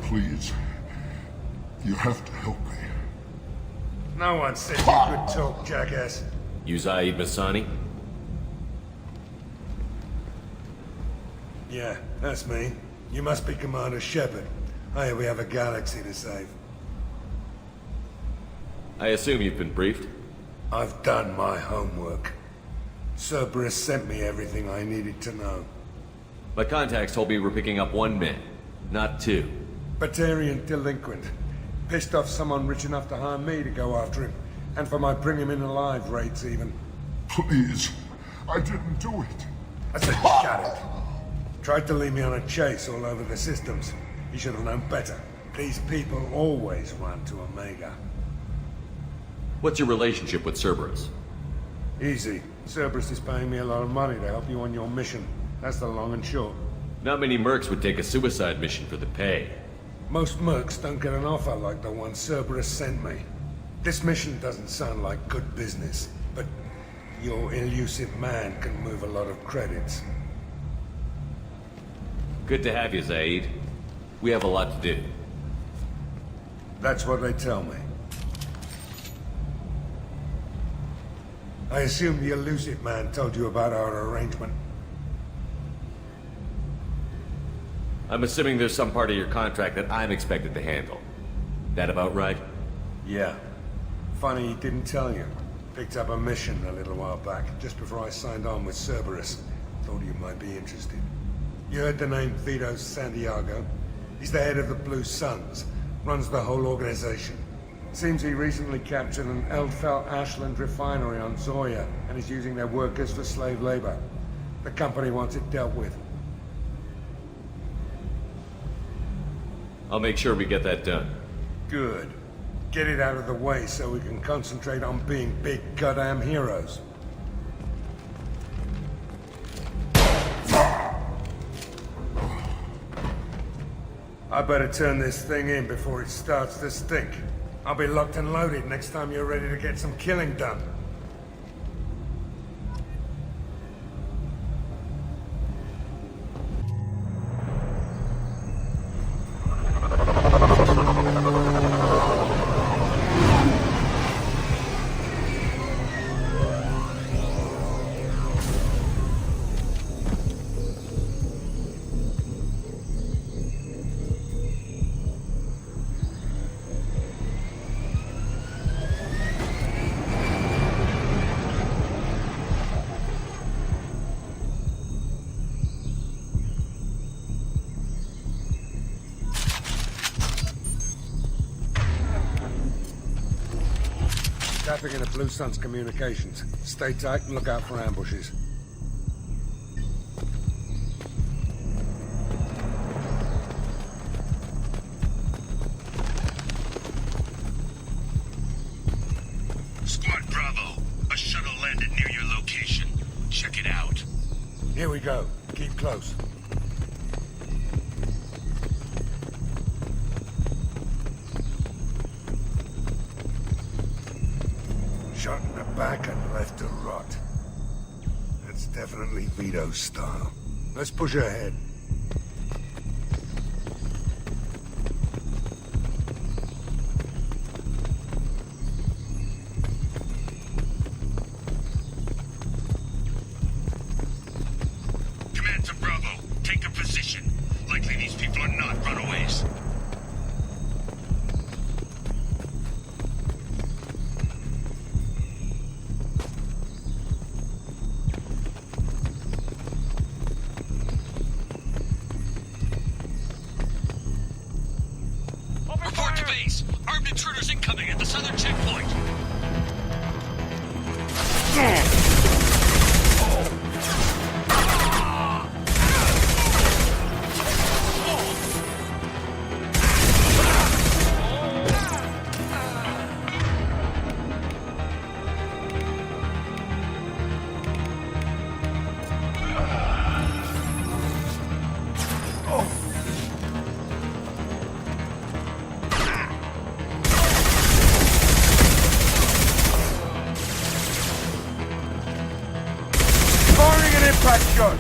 Please. You have to help me. No one said you could talk, jackass. You Zaid Masani? Yeah, that's me. You must be Commander Shepard. Hey, we have a galaxy to save. I assume you've been briefed? I've done my homework. Cerberus sent me everything I needed to know. My contacts told me we're picking up 1 man, not 2. Batarian delinquent. Pissed off someone rich enough to hire me to go after him. And for my bring him in alive rates even. Please. I didn't do it. I said shut it. Tried to lead me on a chase all over the systems. He should have known better. These people always run to Omega. What's your relationship with Cerberus? Easy. Cerberus is paying me a lot of money to help you on your mission. That's the long and short. Not many mercs would take a suicide mission for the pay. Most mercs don't get an offer like the one Cerberus sent me. This mission doesn't sound like good business, but your elusive man can move a lot of credits. Good to have you, Zaid. We have a lot to do. That's what they tell me. I assume the elusive man told you about our arrangement. I'm assuming there's some part of your contract that I'm expected to handle. That about right? Yeah. Funny he didn't tell you. Picked up a mission a little while back, just before I signed on with Cerberus. Thought you might be interested. You heard the name Vito Santiago? He's the head of the Blue Suns. Runs the whole organization. Seems he recently captured an Eldfell Ashland refinery on Zoya and is using their workers for slave labor. The company wants it dealt with. I'll make sure we get that done. Good. Get it out of the way so we can concentrate on being big goddamn heroes. I better turn this thing in before it starts to stink. I'll be locked and loaded next time you're ready to get some killing done. Traffic in the Blue Suns communications. Stay tight and look out for ambushes. Squad Bravo, a shuttle landed near your location. Check it out. Here we go. Keep close. Shot in the back and left to rot. That's definitely Vito's style. Let's push ahead. Command to Bravo, take a position. Likely these people are not runaways. Report to base. Armed intruders incoming at the southern checkpoint. Impact shot!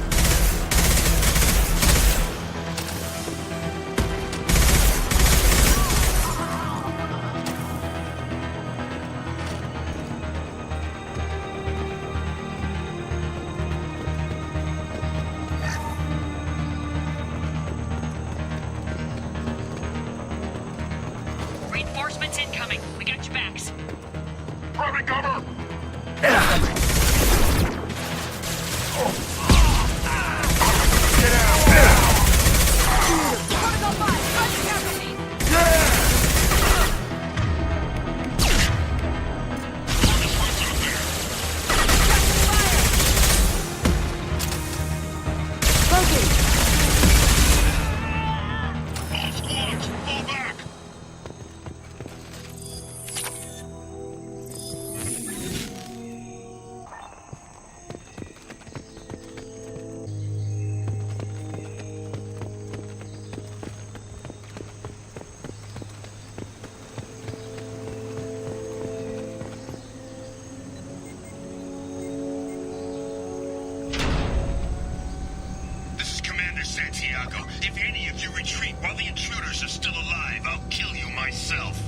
Reinforcements incoming. We got your backs. Running cover! Santiago, if any of you retreat while the intruders are still alive, I'll kill you myself.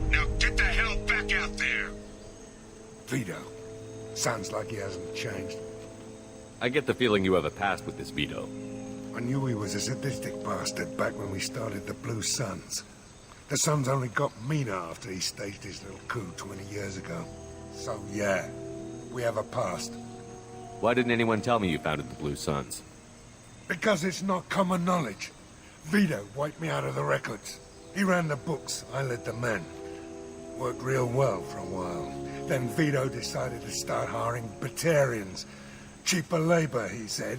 Now get the hell back out there! Vito. Sounds like he hasn't changed. I get the feeling you have a past with this Vito. I knew he was a sadistic bastard back when we started the Blue Suns. The Suns only got meaner after he staged his little coup 20 years ago. So yeah, we have a past. Why didn't anyone tell me you founded the Blue Suns? Because it's not common knowledge. Vito wiped me out of the records. He ran the books, I led the men. Worked real well for a while. Then Vito decided to start hiring Batarians. Cheaper labor, he said.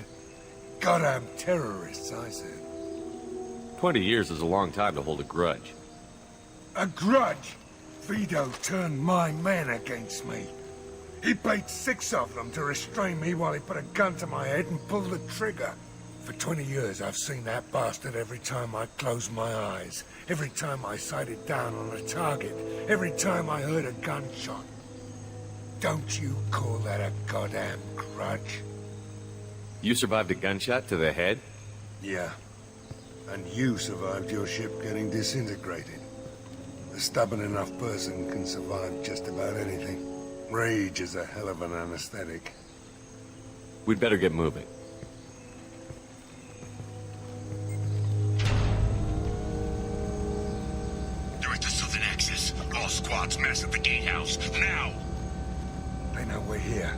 Goddamn terrorists, I said. 20 years is a long time to hold a grudge. A grudge? Vito turned my men against me. He paid 6 of them to restrain me while he put a gun to my head and pulled the trigger. For 20 years, I've seen that bastard every time I closed my eyes. Every time I sighted down on a target. Every time I heard a gunshot. Don't you call that a goddamn grudge? You survived a gunshot to the head? Yeah. And you survived your ship getting disintegrated. A stubborn enough person can survive just about anything. Rage is a hell of an anesthetic. We'd better get moving. You're at the southern axis. All squads mass at the gatehouse. Now! They know we're here.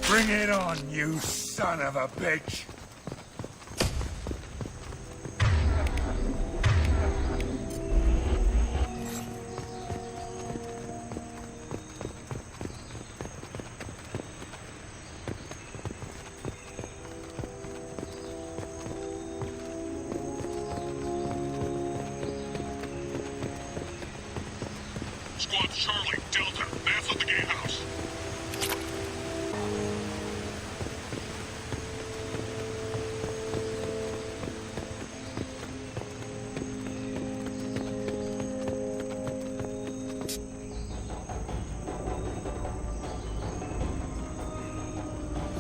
Bring it on, you son of a bitch! Squad Charlie, Delta, mass at the gatehouse.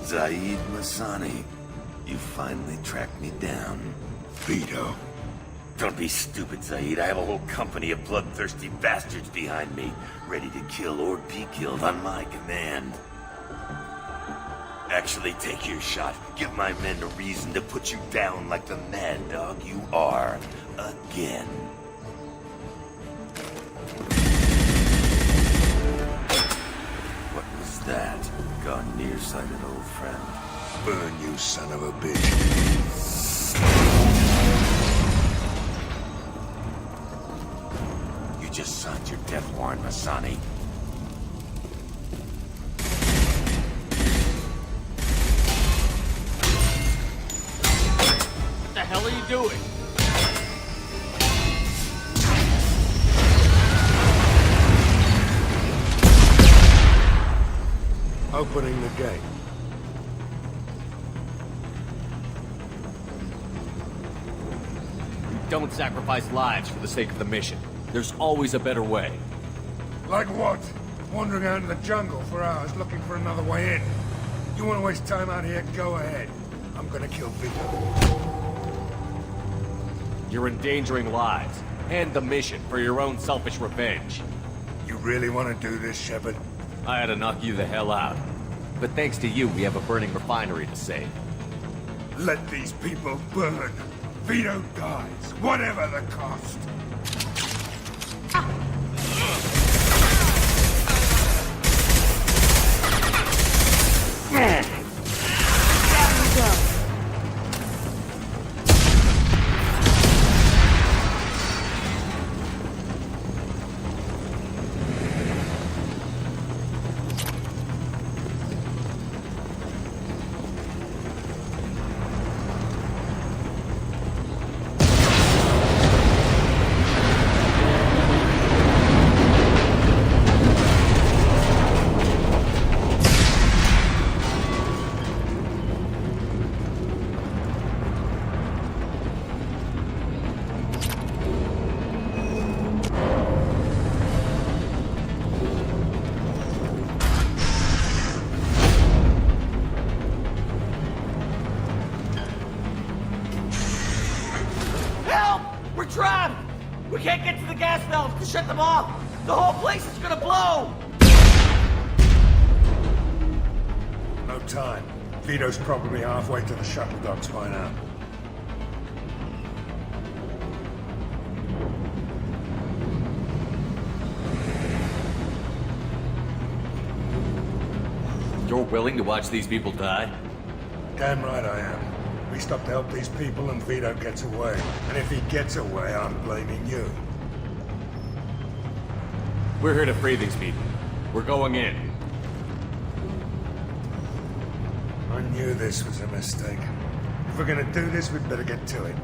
Zaid Masani, you finally tracked me down. Vito. Don't be stupid, Zaid. I have a whole company of bloodthirsty bastards behind me, ready to kill or be killed on my command. Actually, take your shot. Give my men a reason to put you down like the mad dog you are. Again. What was that? Gone nearsighted, old friend. Burn, you son of a bitch. You just signed your death warrant, Masani. What the hell are you doing? Opening the gate. Don't sacrifice lives for the sake of the mission. There's always a better way. Like what? Wandering out in the jungle for hours looking for another way in. You want to waste time out here, go ahead. I'm gonna kill Vito. You're endangering lives and the mission for your own selfish revenge. You really want to do this, Shepard? I had to knock you the hell out. But thanks to you, we have a burning refinery to save. Let these people burn. Vito dies, whatever the cost. We're trapped! We can't get to the gas valves to shut them off! The whole place is gonna blow! No time. Vito's probably halfway to the shuttle docks by now. You're willing to watch these people die? Damn right I am. We stop to help these people and Vito gets away. And if he gets away, I'm blaming you. We're here to free these people. We're going in. I knew this was a mistake. If we're gonna do this, we'd better get to it.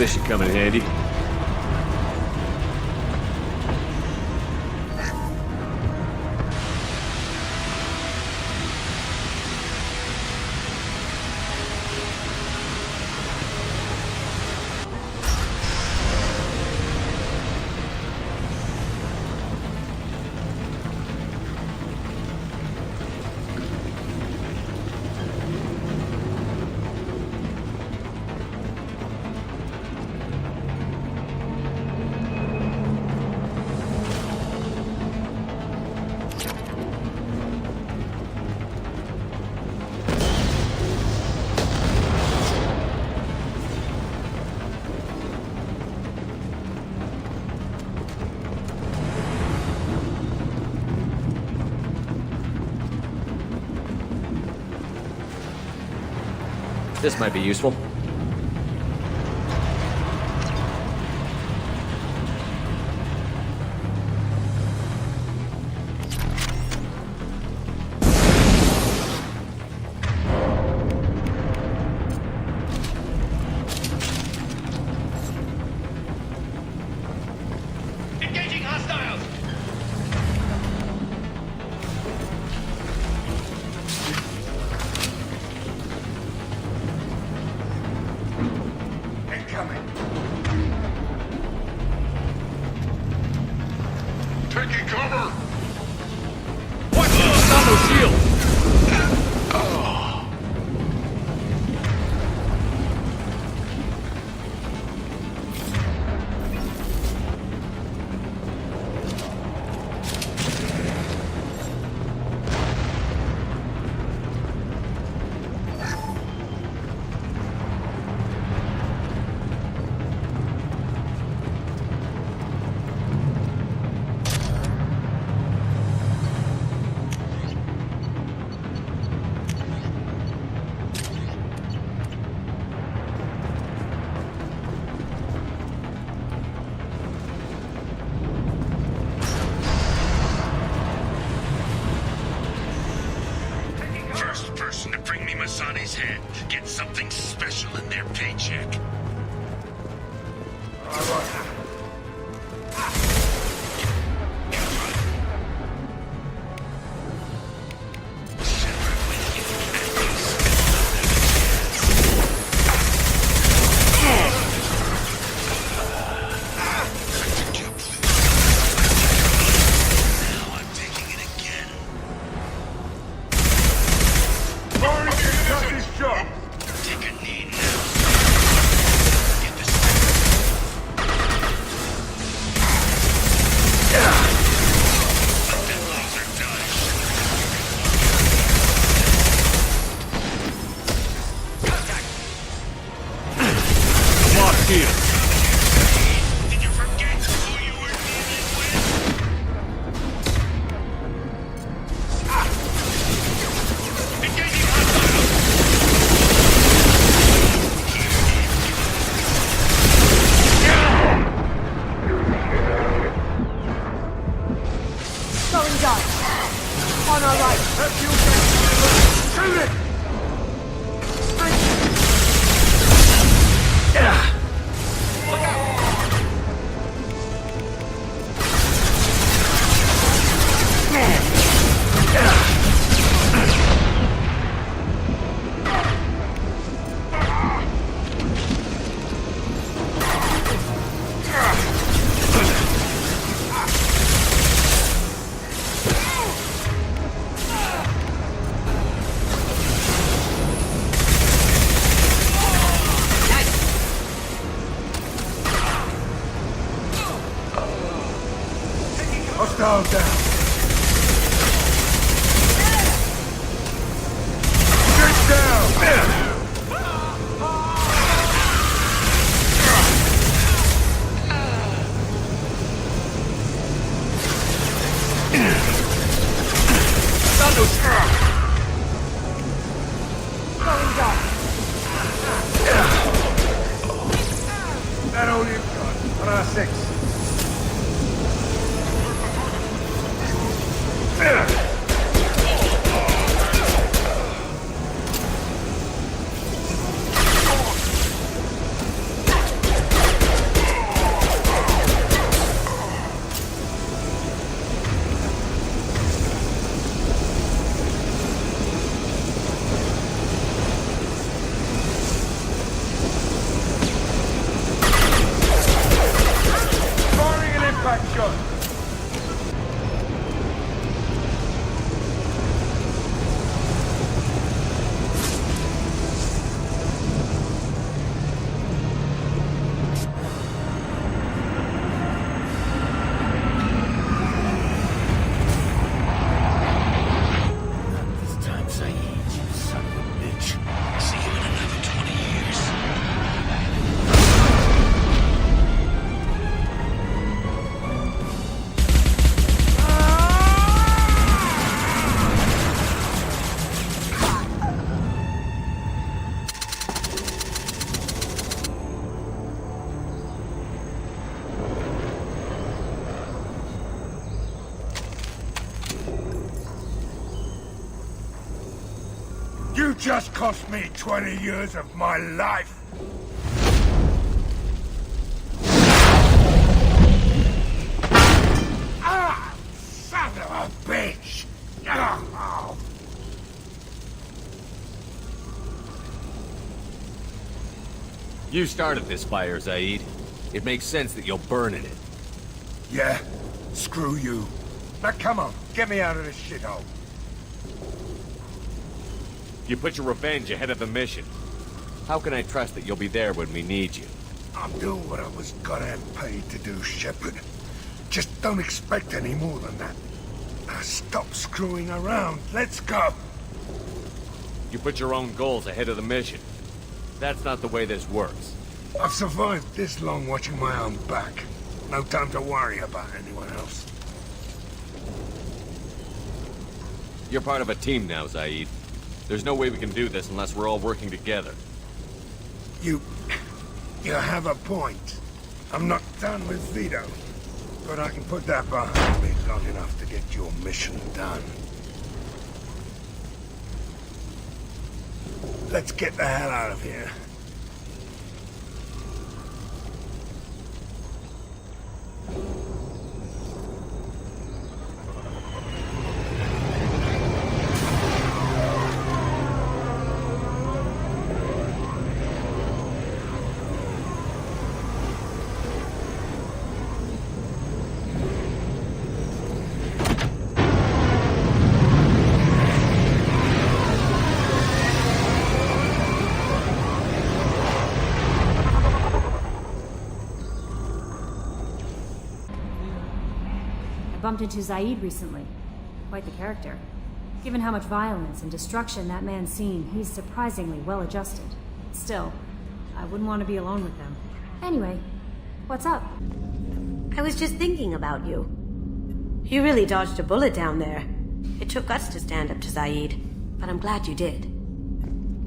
This should come in handy. This might be useful. Engaging hostiles! Incoming. Taking cover! Combo shield! First person to bring me Masani's head gets something special in their paycheck. Now I'm taking it again. Cut this job. Take a knee now. Get this. Let that laser die. Locked here. Did you forget who you were dealing with? Engaging hostiles! Going dark. On our right. Shoot it! Hostile down. Get down! Going dark. That all you've got. On our six. just cost me 20 years of my life. Ah! Son of a bitch! Oh. You started this fire, Zaid. It makes sense that you'll burn in it. Yeah? Screw you. Now come on, get me out of this shithole. You put your revenge ahead of the mission. How can I trust that you'll be there when we need you? I'm doing what I was goddamn paid to do, Shepard. Just don't expect any more than that. Now stop screwing around. Let's go. You put your own goals ahead of the mission. That's not the way this works. I've survived this long watching my own back. No time to worry about anyone else. You're part of a team now, Zaid. There's no way we can do this unless we're all working together. You have a point. I'm not done with Vito, but I can put that behind me long enough to get your mission done. Let's get the hell out of here. Bumped into Zaid recently. Quite the character. Given how much violence and destruction that man's seen, he's surprisingly well adjusted. Still, I wouldn't want to be alone with him. Anyway, what's up? I was just thinking about you. You really dodged a bullet down there. It took guts to stand up to Zaid, but I'm glad you did.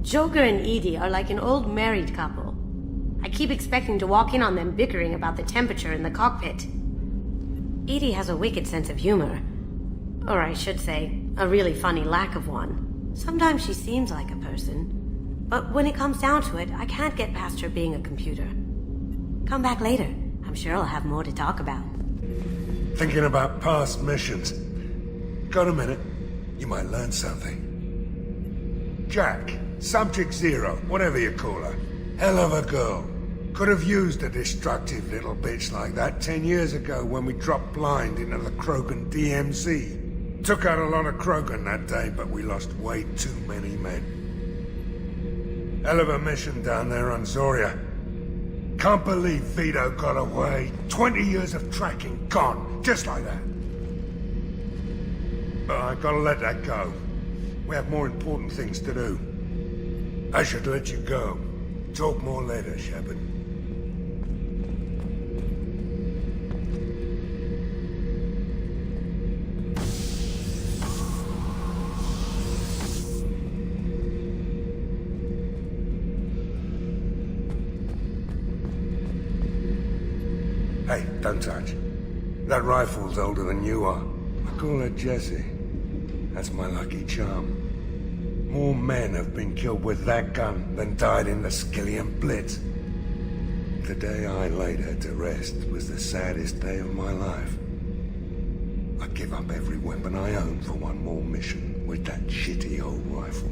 Joker and Edie are like an old married couple. I keep expecting to walk in on them bickering about the temperature in the cockpit. Edie has a wicked sense of humor. Or I should say, a really funny lack of one. Sometimes she seems like a person. But when it comes down to it, I can't get past her being a computer. Come back later. I'm sure I'll have more to talk about. Thinking about past missions. Got a minute? You might learn something. Jack, Subject Zero, whatever you call her. Hell of a girl. Could have used a destructive little bitch like that 10 years ago when we dropped blind into the Krogan DMZ. Took out a lot of Krogan that day, but we lost way too many men. Hell of a mission down there on Zoria. Can't believe Vito got away. 20 years of tracking gone, just like that. But I gotta let that go. We have more important things to do. I should let you go. Talk more later, Shepard. Hey, don't touch. That rifle's older than you are. I call her Jessie. That's my lucky charm. More men have been killed with that gun than died in the Skillian Blitz. The day I laid her to rest was the saddest day of my life. I give up every weapon I own for one more mission with that shitty old rifle.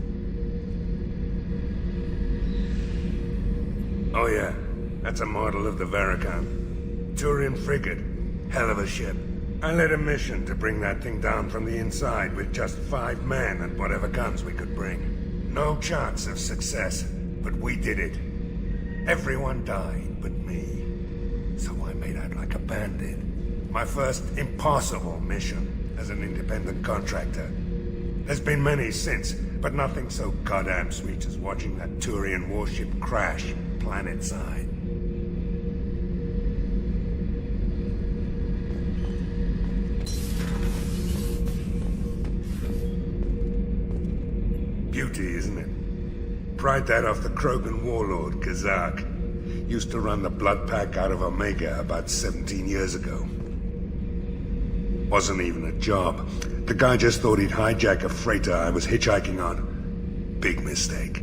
Oh yeah, that's a model of the Veracon. Turian frigate. Hell of a ship. I led a mission to bring that thing down from the inside with just 5 men and whatever guns we could bring. No chance of success, but we did it. Everyone died but me. So I made out like a bandit. My first impossible mission as an independent contractor. There's been many since, but nothing so goddamn sweet as watching that Turian warship crash planet-side. Beauty, isn't it? Pried that off the Krogan warlord, Kazak. Used to run the blood pack out of Omega about 17 years ago. Wasn't even a job. The guy just thought he'd hijack a freighter I was hitchhiking on. big mistake.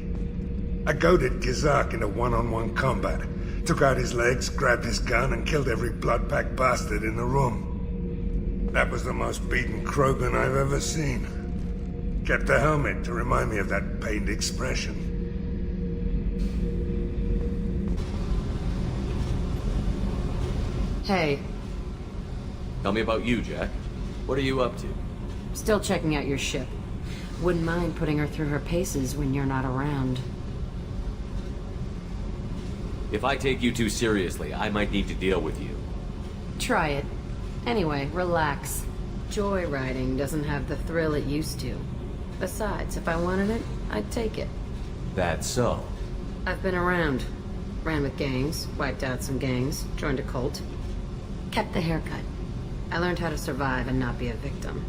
I goaded Gizak into one-on-one combat, took out his legs, grabbed his gun, and killed every blood-packed bastard in the room. That was the most beaten Krogan I've ever seen. Kept a helmet to remind me of that pained expression. Hey, Tell me about you, Jack. What are you up to? still checking out your ship. Wouldn't mind putting her through her paces when you're not around. If I take you too seriously, I might need to deal with you. Try it. Anyway, relax. Joyriding doesn't have the thrill it used to. Besides, if I wanted it, I'd take it. That's so. I've been around. Ran with gangs, wiped out some gangs, joined a cult. Kept the haircut. I learned how to survive and not be a victim.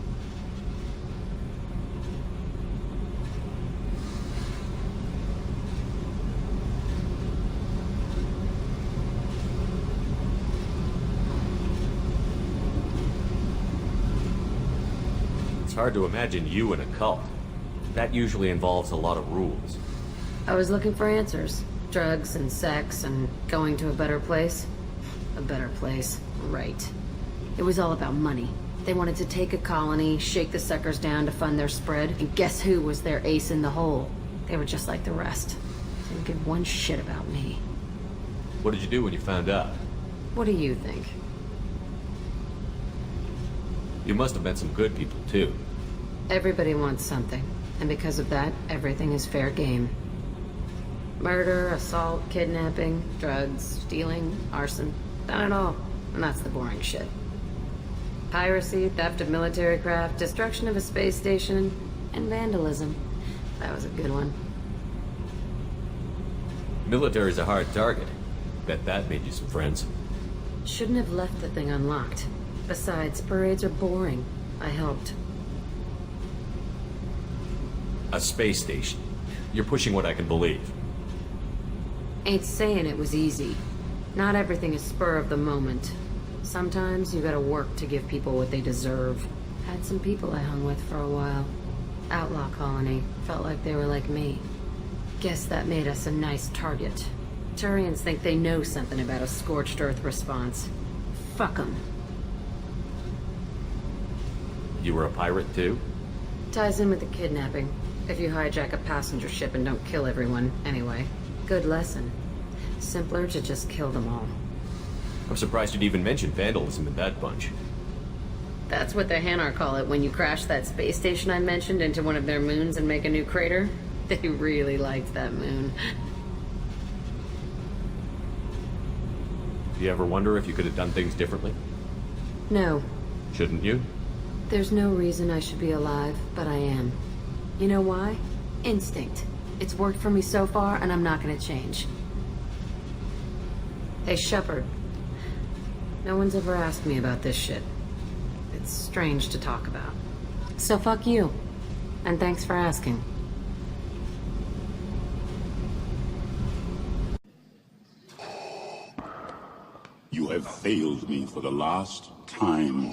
It's hard to imagine you in a cult. That usually involves a lot of rules. I was looking for answers. Drugs and sex and going to a better place. A better place, right. It was all about money. They wanted to take a colony, shake the suckers down to fund their spread, and guess who was their ace in the hole? They were just like the rest. Didn't give one shit about me. What did you do when you found out? What do you think? You must have met some good people, too. Everybody wants something, and because of that, everything is fair game. Murder, assault, kidnapping, drugs, stealing, arson. Done it all. And that's the boring shit. Piracy, theft of military craft, destruction of a space station, and vandalism. That was a good one. Military's a hard target. Bet that made you some friends. Shouldn't have left the thing unlocked. Besides, parades are boring. I helped. A space station. You're pushing what I can believe. Ain't saying it was easy. Not everything is spur of the moment. Sometimes you gotta work to give people what they deserve. Had some people I hung with for a while. Outlaw colony. Felt like they were like me. Guess that made us a nice target. Turians think they know something about a scorched earth response. Fuck 'em. You were a pirate, too? Ties in with the kidnapping. If you hijack a passenger ship and don't kill everyone, anyway. Good lesson. Simpler to just kill them all. I'm surprised you'd even mention vandalism in that bunch. That's what the Hanar call it when you crash that space station I mentioned into one of their moons and make a new crater. They really liked that moon. Do you ever wonder if you could have done things differently? No. Shouldn't you? There's no reason I should be alive, but I am. You know why? Instinct. It's worked for me so far, and I'm not gonna change. Hey, Shepard. No one's ever asked me about this shit. It's strange to talk about. So fuck you. And thanks for asking. You have failed me for the last time.